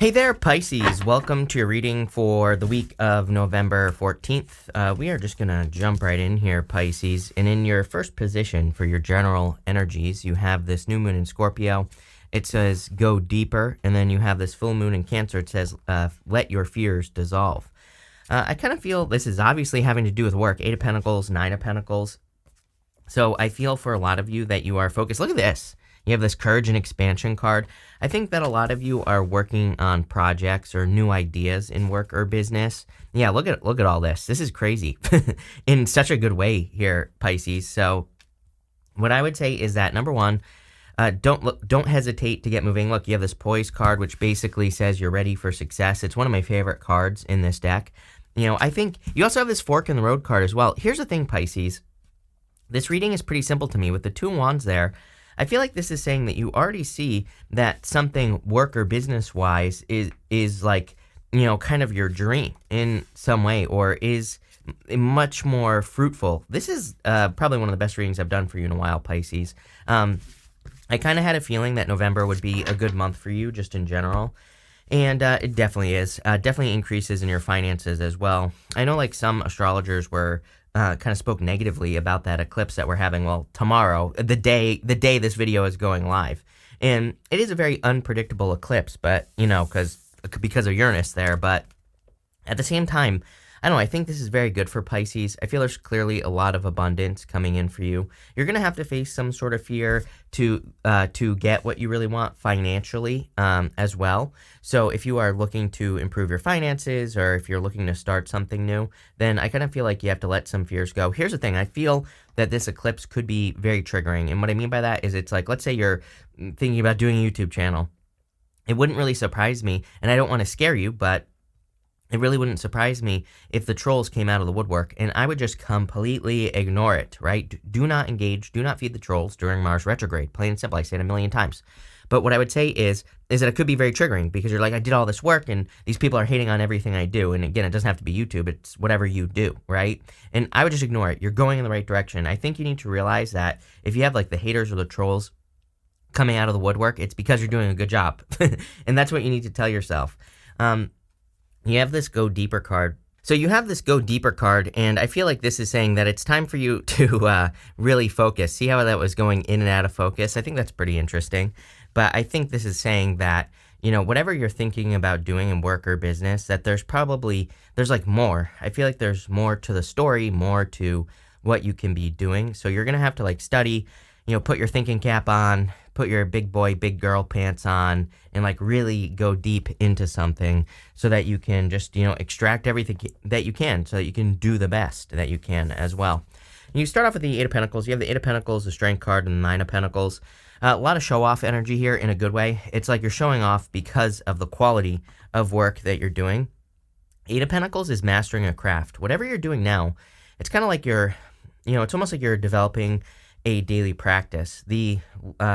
Hey there, Pisces. Welcome to your reading for the week of November 14th. We are just going to jump right in here, Pisces. And in your first position for your general energies, you have this new moon in Scorpio. It says, go deeper. And then you have this full moon in Cancer. It says, let your fears dissolve. I kind of feel this is obviously having to do with work. 8 of Pentacles, 9 of Pentacles. So I feel for a lot of you that you are focused. Look at this. You have this courage and expansion card. I think that a lot of you are working on projects or new ideas in work or business. Yeah, look at all this. This is crazy in such a good way here, Pisces. So what I would say is that number one, don't hesitate to get moving. Look, you have this poise card, which basically says you're ready for success. It's one of my favorite cards in this deck. You know, I think you also have this fork in the road card as well. Here's the thing, Pisces. This reading is pretty simple to me with the 2 wands there. I feel like this is saying that you already see that something work or business wise is like, you know, kind of your dream in some way, or is much more fruitful. This is probably one of the best readings I've done for you in a while, Pisces. I kind of had a feeling that November would be a good month for you just in general. And it definitely is. Definitely increases in your finances as well. I know like some astrologers were kind of spoke negatively about that eclipse that we're having, well, tomorrow, the day this video is going live. And it is a very unpredictable eclipse, but, you know, because of Uranus there. But at the same time, I don't know, I think this is very good for Pisces. I feel there's clearly a lot of abundance coming in for you. You're going to have to face some sort of fear to get what you really want financially as well. So if you are looking to improve your finances, or if you're looking to start something new, then I kind of feel like you have to let some fears go. Here's the thing. I feel that this eclipse could be very triggering. And what I mean by that is it's like, let's say you're thinking about doing a YouTube channel. It wouldn't really surprise me, and I don't want to scare you, but it really wouldn't surprise me if the trolls came out of the woodwork, and I would just completely ignore it, right? Do not engage, do not feed the trolls during Mars retrograde. Plain and simple, I say it a million times. But what I would say is that it could be very triggering, because you're like, I did all this work, and these people are hating on everything I do. And again, it doesn't have to be YouTube, it's whatever you do, right? And I would just ignore it. You're going in the right direction. I think you need to realize that if you have like the haters or the trolls coming out of the woodwork, it's because you're doing a good job. And that's what you need to tell yourself. You have this Go Deeper card. So you have this Go Deeper card, and I feel like this is saying that it's time for you to really focus. See how that was going in and out of focus? I think that's pretty interesting. But I think this is saying that, you know, whatever you're thinking about doing in work or business, that there's like more. I feel like there's more to the story, more to what you can be doing. So you're going to have to like study, you know, put your thinking cap on, put your big boy, big girl pants on, and like really go deep into something so that you can just, you know, extract everything that you can, so that you can do the best that you can as well. And you start off with the 8 of Pentacles. You have the 8 of Pentacles, the Strength card, and the 9 of Pentacles. A lot of show-off energy here in a good way. It's like you're showing off because of the quality of work that you're doing. 8 of Pentacles is mastering a craft. Whatever you're doing now, it's kind of like it's almost like you're developing a daily practice. The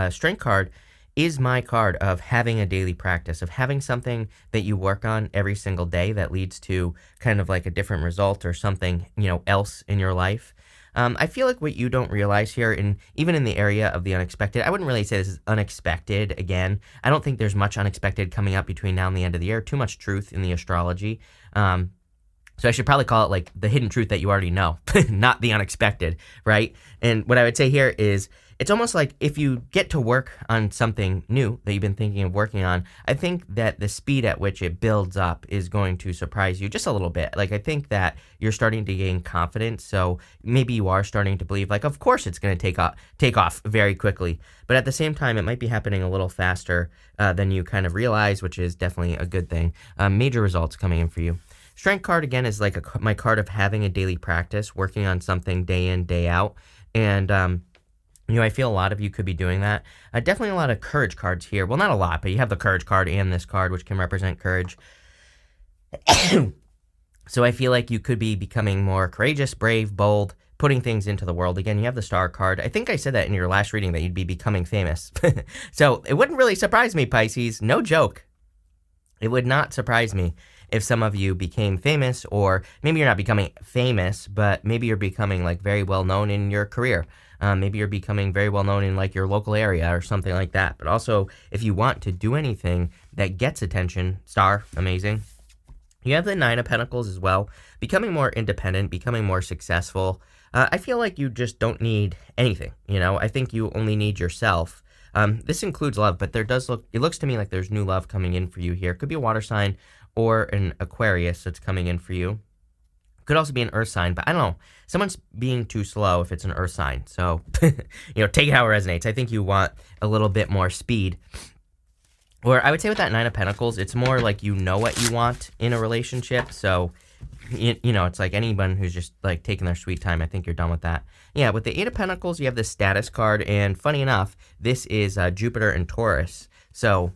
Strength card is my card of having a daily practice, of having something that you work on every single day that leads to kind of like a different result or something, you know, else in your life. I feel like what you don't realize here, and even in the area of the unexpected, I wouldn't really say this is unexpected. Again, I don't think there's much unexpected coming up between now and the end of the year. Too much truth in the astrology. So I should probably call it like the hidden truth that you already know, not the unexpected, right? And what I would say here is it's almost like if you get to work on something new that you've been thinking of working on, I think that the speed at which it builds up is going to surprise you just a little bit. Like I think that you're starting to gain confidence, so maybe you are starting to believe like, of course it's going to take off very quickly. But at the same time, it might be happening a little faster than you kind of realize, which is definitely a good thing. Major results coming in for you. Strength card, again, is like my card of having a daily practice, working on something day in, day out. And, you know, I feel a lot of you could be doing that. Definitely a lot of courage cards here. Well, not a lot, but you have the courage card and this card, which can represent courage. So I feel like you could be becoming more courageous, brave, bold, putting things into the world. Again, you have the star card. I think I said that in your last reading that you'd be becoming famous. So it wouldn't really surprise me, Pisces. No joke. It would not surprise me if some of you became famous, or maybe you're not becoming famous, but maybe you're becoming like very well known in your career. Maybe you're becoming very well known in like your local area or something like that. But also, if you want to do anything that gets attention, star, amazing. You have the Nine of Pentacles as well, becoming more independent, becoming more successful. I feel like you just don't need anything, you know? I think you only need yourself. This includes love, but it looks to me like there's new love coming in for you here. Could be a water sign or an Aquarius that's coming in for you. Could also be an earth sign, but I don't know. Someone's being too slow if it's an earth sign. So, take it how it resonates. I think you want a little bit more speed. Or I would say with that Nine of Pentacles, it's more like you know what you want in a relationship. So, it's like anyone who's just like taking their sweet time. I think you're done with that. Yeah, with the Eight of Pentacles, you have the status card. And funny enough, this is Jupiter and Taurus. So,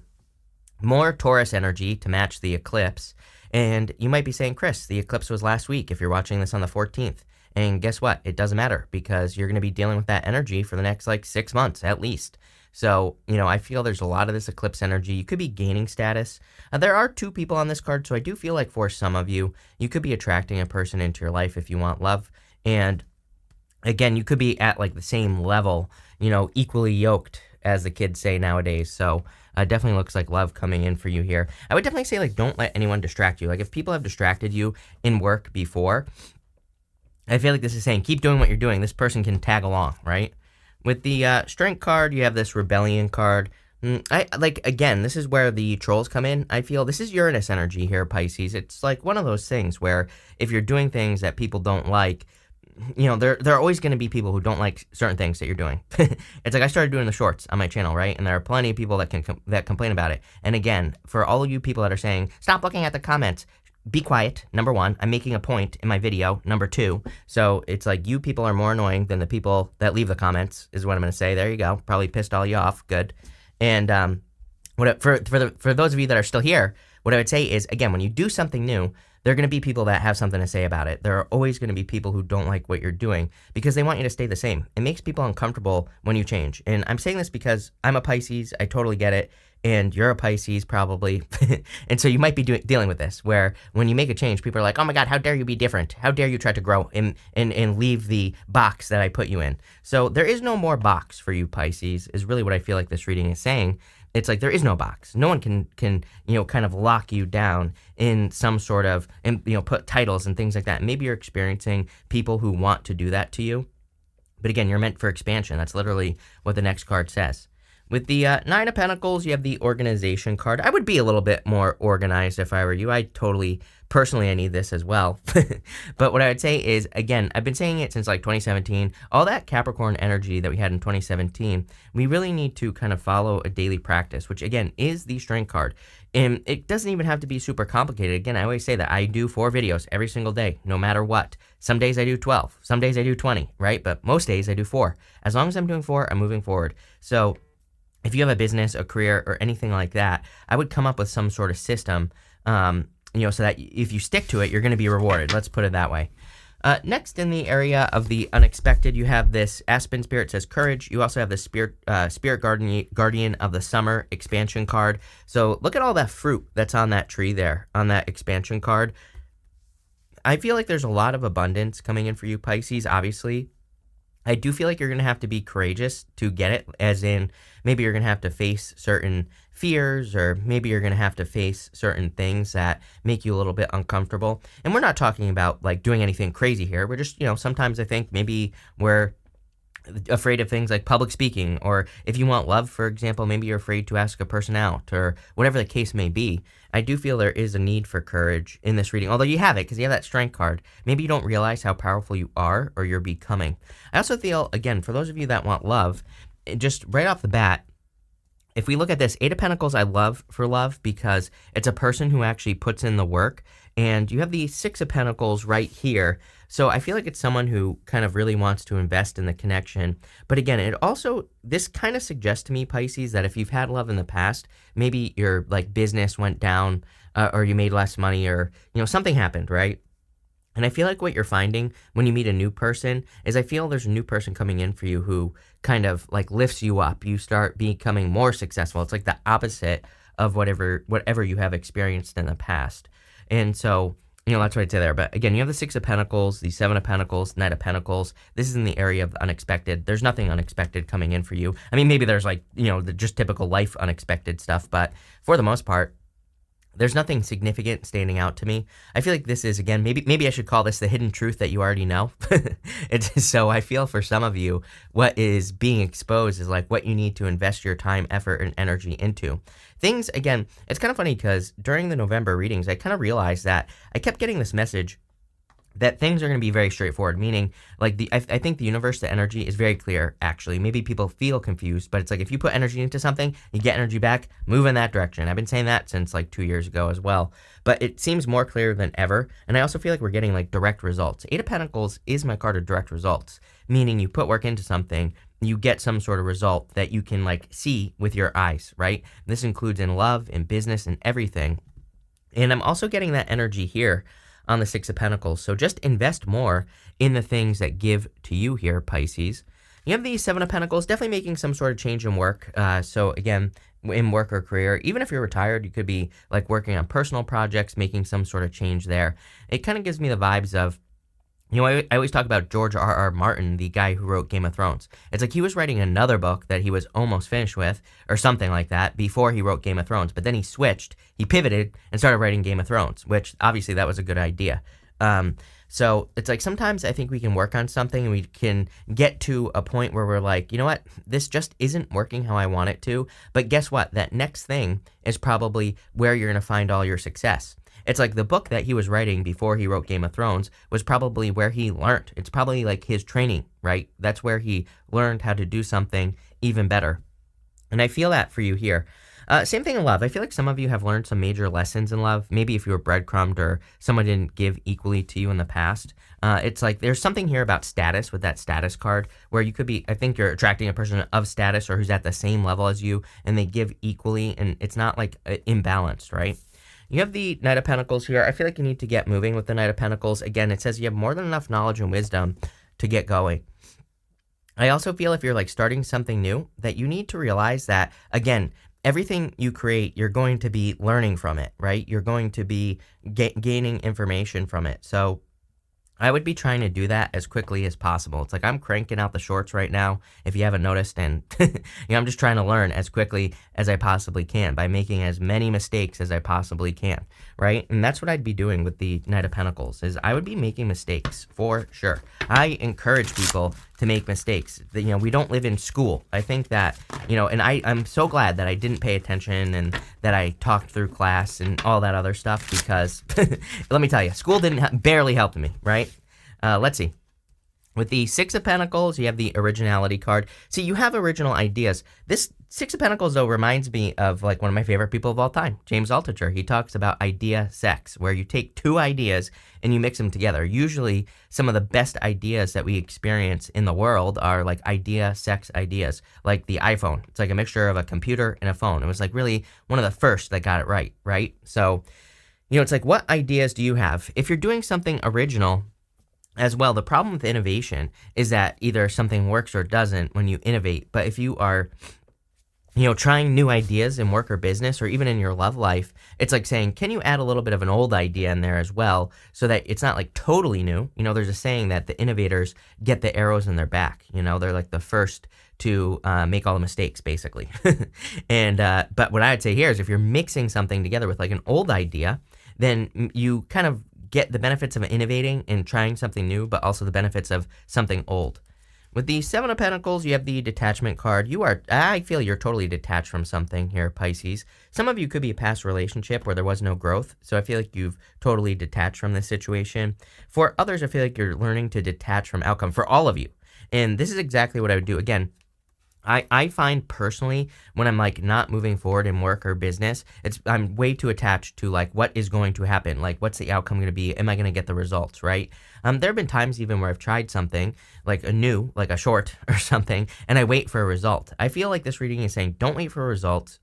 more Taurus energy to match the eclipse. And you might be saying, Chris, the eclipse was last week if you're watching this on the 14th. And guess what? It doesn't matter because you're going to be dealing with that energy for the next 6 months at least. So, I feel there's a lot of this eclipse energy. You could be gaining status. There are 2 people on this card, so I do feel like for some of you, you could be attracting a person into your life if you want love. And again, you could be at the same level, equally yoked, as the kids say nowadays. So definitely looks like love coming in for you here. I would definitely say don't let anyone distract you. If people have distracted you in work before, I feel like this is saying keep doing what you're doing. This person can tag along, right? With the Strength card, you have this Rebellion card. Again, this is where the trolls come in. I feel this is Uranus energy here, Pisces. It's one of those things where if you're doing things that people don't like, there are always going to be people who don't like certain things that you're doing. It's I started doing the shorts on my channel, right? And there are plenty of people that that complain about it. And again, for all of you people that are saying, stop looking at the comments, be quiet, number 1. I'm making a point in my video, number 2. So it's you people are more annoying than the people that leave the comments, is what I'm going to say. There you go. Probably pissed all you off. Good. And for those of you that are still here, what I would say is, again, when you do something new, there are going to be people that have something to say about it. There are always going to be people who don't like what you're doing because they want you to stay the same. It makes people uncomfortable when you change. And I'm saying this because I'm a Pisces. I totally get it. And you're a Pisces probably. And so you might be dealing with this where when you make a change, people are like, oh my God, how dare you be different? How dare you try to grow and leave the box that I put you in? So there is no more box for you, Pisces, is really what I feel like this reading is saying. It's there is no box. No one can kind of lock you down in some sort of, and put titles and things like that. Maybe you're experiencing people who want to do that to you. But again, you're meant for expansion. That's literally what the next card says. With the Nine of Pentacles, you have the Organization card. I would be a little bit more organized if I were you. Personally, I need this as well. But what I would say is, again, I've been saying it since 2017. All that Capricorn energy that we had in 2017, we really need to kind of follow a daily practice, which again is the Strength card. And it doesn't even have to be super complicated. Again, I always say that I do 4 videos every single day, no matter what. Some days I do 12, some days I do 20, right? But most days I do 4. As long as I'm doing 4, I'm moving forward. So if you have a business, a career, or anything like that, I would come up with some sort of system, so that if you stick to it, you're going to be rewarded. Let's put it that way. Next, in the area of the unexpected, you have this Aspen Spirit says courage. You also have the Spirit Guardian of the Summer expansion card. So look at all that fruit that's on that tree there, on that expansion card. I feel like there's a lot of abundance coming in for you, Pisces, obviously. I do feel like you're going to have to be courageous to get it, as in maybe you're going to have to face certain fears, or maybe you're going to have to face certain things that make you a little bit uncomfortable. And we're not talking about doing anything crazy here. We're just, sometimes I think maybe we're afraid of things like public speaking, or if you want love, for example, maybe you're afraid to ask a person out, or whatever the case may be. I do feel there is a need for courage in this reading, although you have it because you have that Strength card. Maybe you don't realize how powerful you are, or you're becoming. I also feel, again, for those of you that want love, just right off the bat, if we look at this, Eight of Pentacles, I love for love because it's a person who actually puts in the work. And you have the Six of Pentacles right here. So I feel like it's someone who kind of really wants to invest in the connection. But again, this kind of suggests to me, Pisces, that if you've had love in the past, maybe your business went down, or you made less money, or, something happened, right? And I feel like what you're finding when you meet a new person is I feel there's a new person coming in for you who kind of lifts you up. You start becoming more successful. It's the opposite of whatever you have experienced in the past. And so, That's what I'd say there. But again, you have the Six of Pentacles, the Seven of Pentacles, Knight of Pentacles. This is in the area of unexpected. There's nothing unexpected coming in for you. I mean, maybe there's like, the just typical life unexpected stuff, but for the most part, there's nothing significant standing out to me. I feel like this is, again, maybe I should call this the hidden truth that you already know. So I feel for some of you, what is being exposed is like what you need to invest your time, effort, and energy into. Things, again, it's kind of funny because during the November readings, I kind of realized that I kept getting this message that things are going to be very straightforward, meaning like I think the universe, the energy is very clear, actually. Maybe people feel confused, but it's like if you put energy into something, you get energy back, move in that direction. I've been saying that since like 2 years ago as well, but it seems more clear than ever. And I also feel like we're getting like direct results. Eight of Pentacles is my card of direct results, meaning you put work into something, you get some sort of result that you can like see with your eyes, right? This includes in love, in business, and everything. And I'm also getting that energy here on the Six of Pentacles. So just invest more in the things that give to you here, Pisces. You have the Seven of Pentacles, definitely making some sort of change in work. So again, in work or career, even if you're retired, you could be like working on personal projects, making some sort of change there. It kind of gives me the vibes of, I always talk about George R.R. Martin, the guy who wrote Game of Thrones. It's like he was writing another book that he was almost finished with, or something like that, before he wrote Game of Thrones. But then he switched, he pivoted, and started writing Game of Thrones, which obviously that was a good idea. So it's like sometimes I think we can work on something and we can get to a point where we're like, you know what, this just isn't working how I want it to. But guess what? That next thing is probably where you're going to find all your success. It's like the book that he was writing before he wrote Game of Thrones was probably where he learned. It's probably like his training, right? That's where he learned how to do something even better. And I feel that for you here. Same thing in love. I feel like some of you have learned some major lessons in love. Maybe if you were breadcrumbed or someone didn't give equally to you in the past. It's like there's something here about status with that status card where you could be, I think you're attracting a person of status or who's at the same level as you and they give equally and it's not like imbalanced, right? You have the Knight of Pentacles here. I feel like you need to get moving with the Knight of Pentacles. Again, it says you have more than enough knowledge and wisdom to get going. I also feel if you're like starting something new that you need to realize that, again, everything you create, you're going to be learning from it, right? You're going to be gaining information from it. So I would be trying to do that as quickly as possible. It's like I'm cranking out the shorts right now, if you haven't noticed, and I'm just trying to learn as quickly as I possibly can by making as many mistakes as I possibly can, right? And that's what I'd be doing with the Knight of Pentacles, is I would be making mistakes for sure. I encourage people to make mistakes. We don't live in school. I think that, and I'm so glad that I didn't pay attention and that I talked through class and all that other stuff because, let me tell you, school barely helped me, right? Let's see. With the Six of Pentacles, you have the originality card. See, you have original ideas. This Six of Pentacles, though, reminds me of like one of my favorite people of all time, James Altucher. He talks about idea sex, where you take two ideas and you mix them together. Usually, some of the best ideas that we experience in the world are like idea sex ideas, like the iPhone. It's like a mixture of a computer and a phone. It was like really one of the first that got it right, right? So, it's like, what ideas do you have? If you're doing something original, as well, the problem with innovation is that either something works or doesn't when you innovate. But if you are, trying new ideas in work or business or even in your love life, it's like saying, can you add a little bit of an old idea in there as well so that it's not like totally new? There's a saying that the innovators get the arrows in their back. They're like the first to make all the mistakes, basically. But what I would say here is if you're mixing something together with like an old idea, then you kind of get the benefits of innovating and trying something new, but also the benefits of something old. With the Seven of Pentacles, you have the detachment card. I feel you're totally detached from something here, Pisces. Some of you could be a past relationship where there was no growth, so I feel like you've totally detached from this situation. For others, I feel like you're learning to detach from outcome, for all of you. And this is exactly what I would do. Again, I find personally when I'm like not moving forward in work or business, I'm way too attached to like what is going to happen, like what's the outcome going to be, am I going to get the results, right? There have been times even where I've tried something like a short or something, and I wait for a result. I feel like this reading is saying don't wait for results,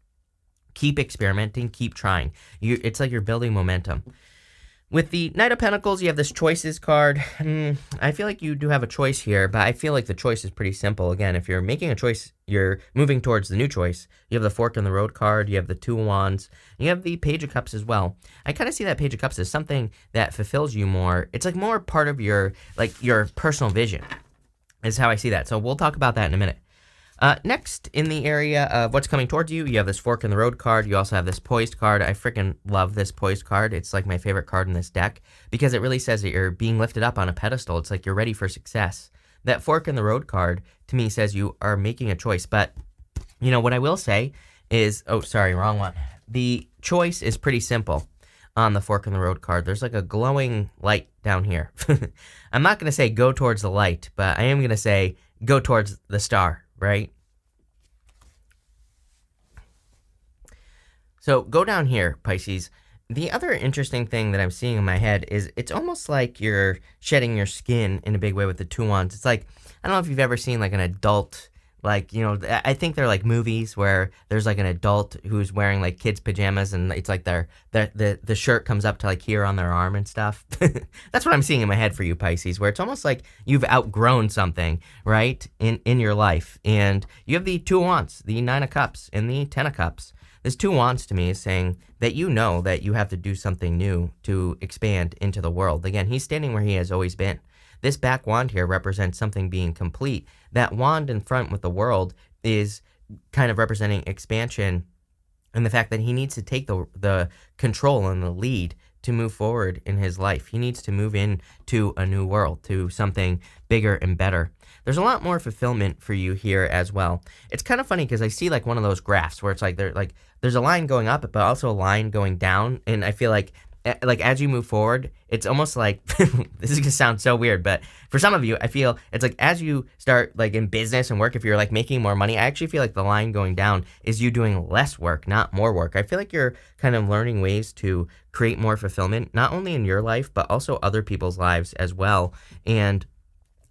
keep experimenting, keep trying. It's like you're building momentum. With the Knight of Pentacles, you have this choices card. I feel like you do have a choice here, but I feel like the choice is pretty simple. Again, if you're making a choice, you're moving towards the new choice. You have the Fork in the Road card, you have the Two of Wands, you have the Page of Cups as well. I kind of see that Page of Cups as something that fulfills you more. It's like more part of your personal vision is how I see that. So we'll talk about that in a minute. Next, in the area of what's coming towards you, you have this Fork in the Road card. You also have this Poised card. I freaking love this Poised card. It's like my favorite card in this deck because it really says that you're being lifted up on a pedestal. It's like you're ready for success. That Fork in the Road card, to me, says you are making a choice. But, you know, what I will say is, oh, sorry, wrong one. The choice is pretty simple on the Fork in the Road card. There's like a glowing light down here. I'm not going to say go towards the light, but I am going to say go towards the star. Right? So go down here, Pisces. The other interesting thing that I'm seeing in my head is it's almost like you're shedding your skin in a big way with the Two Wands. It's like, I don't know if you've ever seen like an adult, like, you know, I think they're like movies where there's like an adult who's wearing like kids' pajamas and it's like the shirt comes up to like here on their arm and stuff. That's what I'm seeing in my head for you, Pisces, where it's almost like you've outgrown something, right, in your life. And you have the Two of Wands, the Nine of Cups, and the Ten of Cups. This Two of Wands to me is saying that you know that you have to do something new to expand into the world. Again, he's standing where he has always been. This back wand here represents something being complete. That wand in front with the world is kind of representing expansion and the fact that he needs to take the control and the lead to move forward in his life. He needs to move into a new world, to something bigger and better. There's a lot more fulfillment for you here as well. It's kind of funny because I see like one of those graphs where it's like there's a line going up, but also a line going down, and I feel like as you move forward, it's almost like, this is going to sound so weird, but for some of you, I feel it's like as you start like in business and work, if you're like making more money, I actually feel like the line going down is you doing less work, not more work. I feel like you're kind of learning ways to create more fulfillment, not only in your life, but also other people's lives as well. And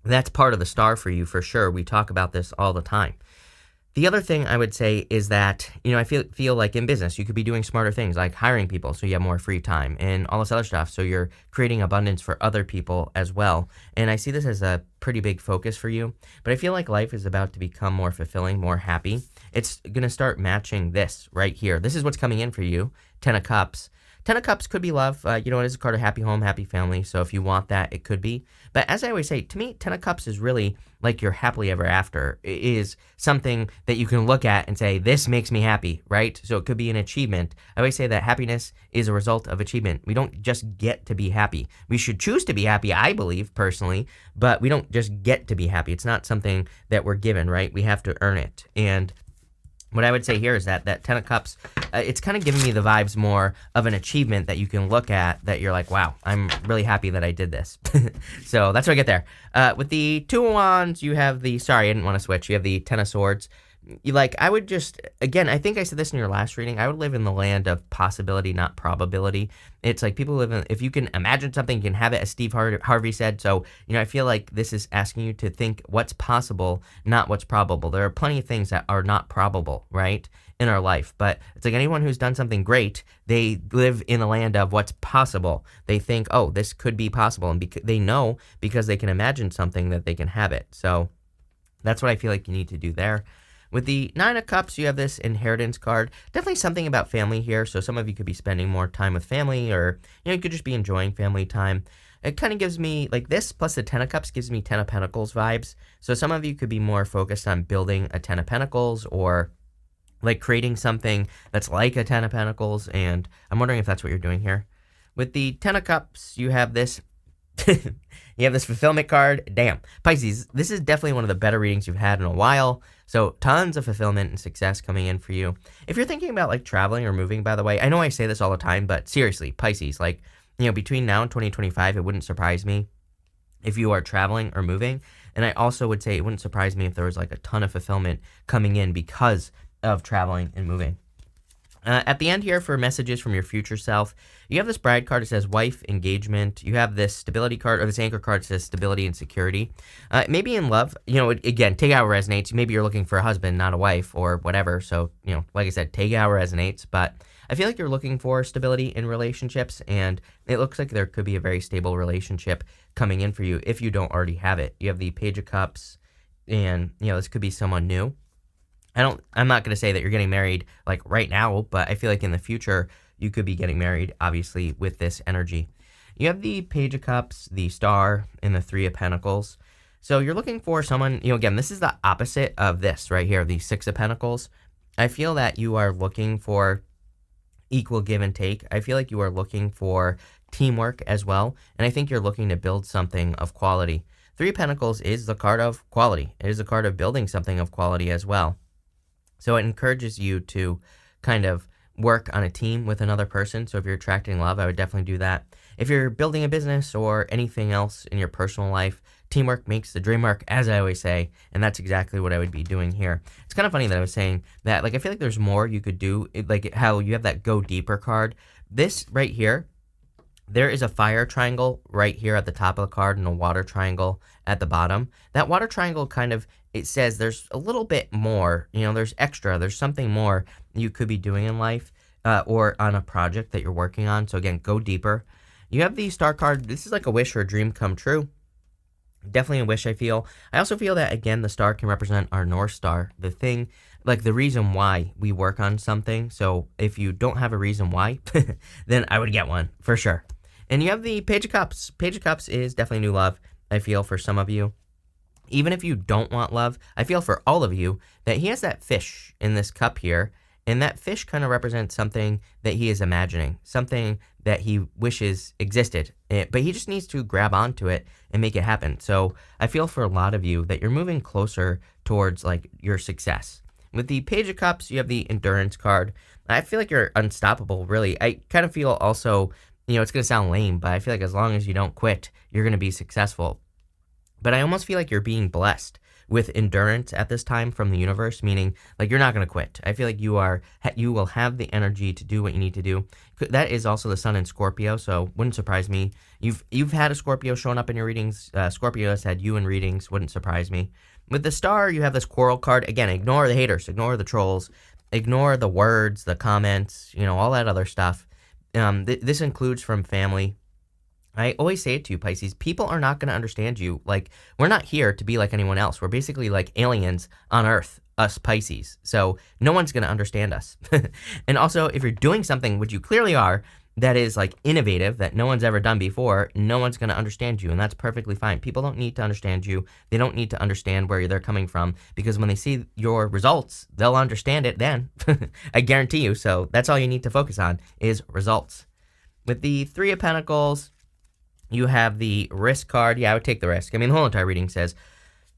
that's part of the star for you for sure. We talk about this all the time. The other thing I would say is that, you know, I feel like in business, you could be doing smarter things like hiring people so you have more free time and all this other stuff. So you're creating abundance for other people as well. And I see this as a pretty big focus for you. But I feel like life is about to become more fulfilling, more happy. It's going to start matching this right here. This is what's coming in for you, Ten of Cups. Ten of Cups could be love. You know, it is a card of happy home, happy family. So if you want that, it could be. But as I always say, to me, Ten of Cups is really like your happily ever after. It is something that you can look at and say, this makes me happy, right? So it could be an achievement. I always say that happiness is a result of achievement. We don't just get to be happy. We should choose to be happy, I believe, personally, but we don't just get to be happy. It's not something that we're given, right? We have to earn it. And what I would say here is that Ten of Cups, it's kind of giving me the vibes more of an achievement that you can look at that you're like, wow, I'm really happy that I did this. So that's what I get there. With the Two of Wands, you have the, sorry, I didn't want to switch. You have the Ten of Swords. I would just, again, I think I said this in your last reading, I would live in the land of possibility, not probability. It's like people live in, if you can imagine something, you can have it, as Steve Harvey said. So, you know, I feel like this is asking you to think what's possible, not what's probable. There are plenty of things that are not probable, right, in our life. But it's like anyone who's done something great, they live in the land of what's possible. They think, oh, this could be possible. And they know because they can imagine something that they can have it. So that's what I feel like you need to do there. With the Nine of Cups, you have this inheritance card. Definitely something about family here. So some of you could be spending more time with family, or, you know, you could just be enjoying family time. It kind of gives me, like this plus the Ten of Cups gives me Ten of Pentacles vibes. So some of you could be more focused on building a Ten of Pentacles or like creating something that's like a Ten of Pentacles. And I'm wondering if that's what you're doing here. With the Ten of Cups, you have this you have this fulfillment card. Damn. Pisces, this is definitely one of the better readings you've had in a while. So tons of fulfillment and success coming in for you. If you're thinking about like traveling or moving, by the way, I know I say this all the time, but seriously, Pisces, like, you know, between now and 2025, it wouldn't surprise me if you are traveling or moving. And I also would say it wouldn't surprise me if there was like a ton of fulfillment coming in because of traveling and moving. At the end here for messages from your future self, you have this bride card that says wife, engagement. You have this stability card, or this anchor card that says stability and security. Maybe in love, you know, again, take how it resonates. Maybe you're looking for a husband, not a wife or whatever. So, you know, like I said, take how it resonates. But I feel like you're looking for stability in relationships, and it looks like there could be a very stable relationship coming in for you if you don't already have it. You have the Page of Cups, and this could be someone new. I'm not going to say that you're getting married like right now, but I feel like in the future you could be getting married, obviously, with this energy. You have the Page of Cups, the Star, and the Three of Pentacles. So you're looking for someone, again, this is the opposite of this right here, the Six of Pentacles. I feel that you are looking for equal give and take. I feel like you are looking for teamwork as well, and I think you're looking to build something of quality. Three of Pentacles is the card of quality. It is a card of building something of quality as well. So it encourages you to kind of work on a team with another person. So if you're attracting love, I would definitely do that. If you're building a business or anything else in your personal life, teamwork makes the dream work, as I always say, and that's exactly what I would be doing here. It's kind of funny that I was saying that, like, I feel like there's more you could do, like how you have that go deeper card. This right here, there is a fire triangle right here at the top of the card and a water triangle at the bottom. That water triangle kind of, it says there's a little bit more, there's extra, there's something more you could be doing in life or on a project that you're working on. So again, go deeper. You have the Star card. This is like a wish or a dream come true. Definitely a wish, I feel. I also feel that, again, the star can represent our North Star, the thing, like the reason why we work on something. So if you don't have a reason why, then I would get one for sure. And you have the Page of Cups. Page of Cups is definitely new love, I feel, for some of you. Even if you don't want love, I feel for all of you that he has that fish in this cup here. And that fish kind of represents something that he is imagining, something that he wishes existed, but he just needs to grab onto it and make it happen. So I feel for a lot of you that you're moving closer towards like your success. With the Page of Cups, you have the Endurance card. I feel like you're unstoppable, really. I kind of feel also, it's going to sound lame, but I feel like as long as you don't quit, you're going to be successful. But I almost feel like you're being blessed with endurance at this time from the universe, meaning like you're not going to quit. I feel like you will have the energy to do what you need to do. That is also the sun in Scorpio, so wouldn't surprise me. You've had a Scorpio showing up in your readings. Scorpio has had you in readings, wouldn't surprise me. With the Star, you have this Quarrel card. Again, ignore the haters, ignore the trolls, ignore the words, the comments, all that other stuff. This includes from family. I always say it to you, Pisces, people are not going to understand you. Like, we're not here to be like anyone else. We're basically like aliens on Earth, us Pisces. So no one's going to understand us. And also, if you're doing something, which you clearly are, that is like innovative, that no one's ever done before, no one's going to understand you. And that's perfectly fine. People don't need to understand you. They don't need to understand where they're coming from, because when they see your results, they'll understand it then. I guarantee you. So that's all you need to focus on is results. With the Three of Pentacles, you have the risk card. Yeah, I would take the risk. I mean, the whole entire reading says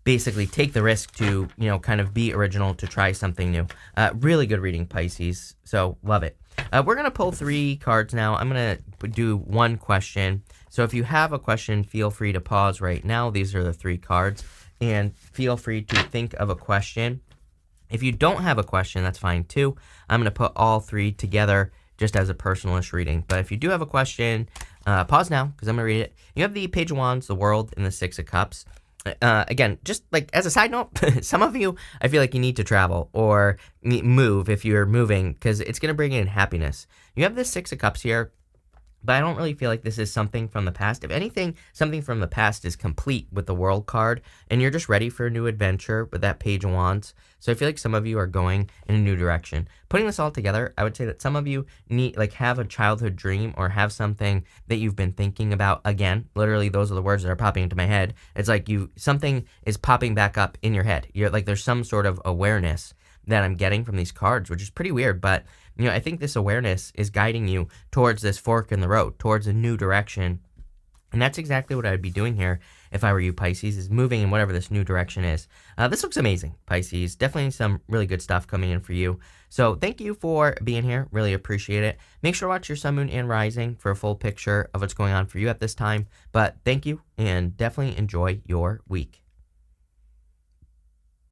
basically take the risk to, kind of be original, to try something new. Really good reading, Pisces. So love it. We're going to pull 3 cards now. I'm going to do one question. So if you have a question, feel free to pause right now. These are the 3 cards. And feel free to think of a question. If you don't have a question, that's fine too. I'm going to put all 3 together just as a personalish reading. But if you do have a question, pause now, because I'm going to read it. You have the Page of Wands, the World, and the Six of Cups. Again, just like as a side note, some of you, I feel like you need to travel or move if you're moving, because it's going to bring in happiness. You have the Six of Cups here, but I don't really feel like this is something from the past. If anything, something from the past is complete with the World card, and you're just ready for a new adventure with that Page of Wands. So I feel like some of you are going in a new direction. Putting this all together, I would say that some of you have a childhood dream or have something that you've been thinking about again. Literally, those are the words that are popping into my head. It's like something is popping back up in your head. You're like, there's some sort of awareness that I'm getting from these cards, which is pretty weird, but I think this awareness is guiding you towards this fork in the road, towards a new direction. And that's exactly what I'd be doing here if I were you, Pisces, is moving in whatever this new direction is. This looks amazing, Pisces. Definitely some really good stuff coming in for you. So thank you for being here. Really appreciate it. Make sure to watch your sun, moon, and rising for a full picture of what's going on for you at this time. But thank you, and definitely enjoy your week.